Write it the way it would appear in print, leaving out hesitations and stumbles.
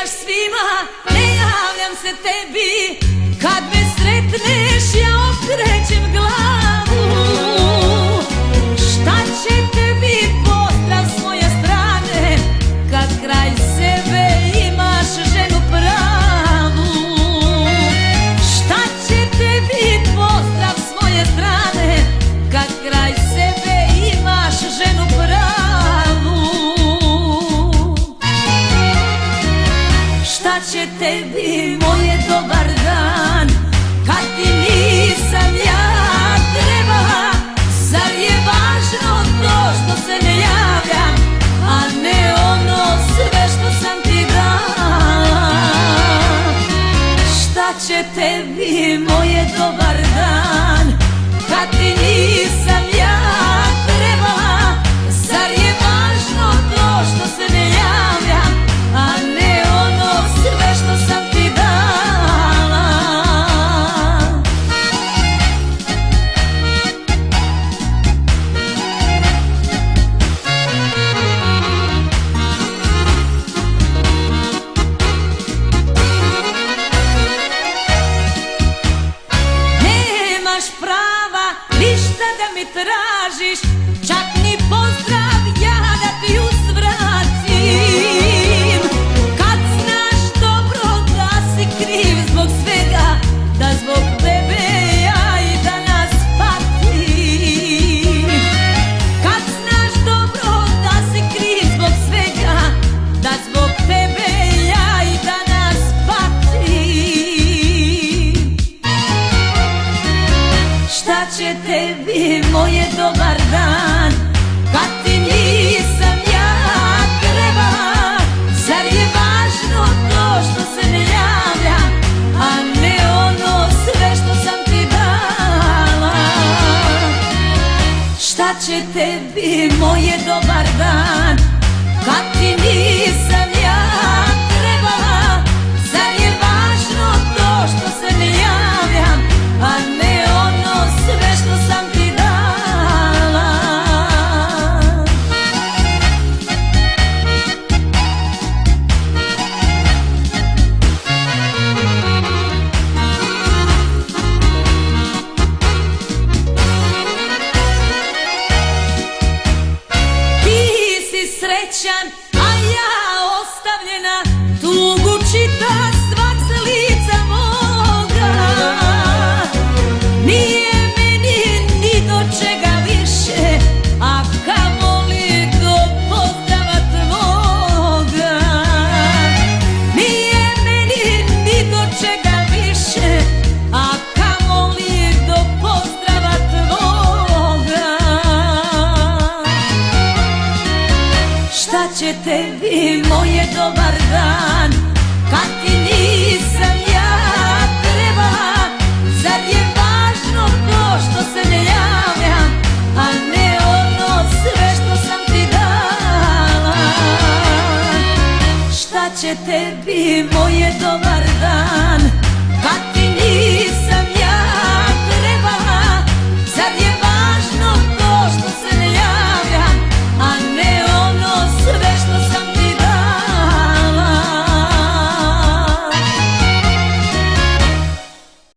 pričaš svima, ne javljam se tebi. Kad me sretneš ja okrećem glavu. Šta će tebi pozdrav s moje strane, kad kraj sebe imaš ženu pravu? Šta će tebi pozdrav s moje strane, kad kraj sebe imaš ženu pravu? Šta će tebi moje dobar dan, kad ti nisam ja trebala? Zar je važno to što se ne javljam, a ne ono sve što sam ti dala? Šta će tebi moje dobar dan, kad ti nisam ja trebala? Zar je važno to što se ne javljam, a ne ono sve što sam ti dala? Nemaš prava ništa da mi tražiš, čak ni pozdrav ja da ti uzvratim. Kad znaš dobro da si kriv zbog svega, da zbog tebe ja i danas patim. Kad znaš dobro da si kriv zbog svega, da zbog tebe ja i danas patim. Šta će tebi moje dobar dan, kad ti nisam ja trebala? Zar je važno to što se ne javljam, a ne ono sve što sam ti dala? Šta će tebi moje dobar dan, kad ti nisam ja trebala? Zar je važno to što se ne javljam, a ne ono sve što sam ti dala? Ti si srećan, a ja ostavljena, tugu čita svak sa lica moga. Nije meni ni do čega više, a kamoli do pozdrava tvoga. Nije meni ni do čega više, a kamoli do pozdrava tvoga. Šta će tebi moje dobar dan, kad ti nisam ja trebala? Zar je važno to što se ne javljam, a ne ono sve što sam ti dala? Šta će tebi moje dobar dan, kad ti nisam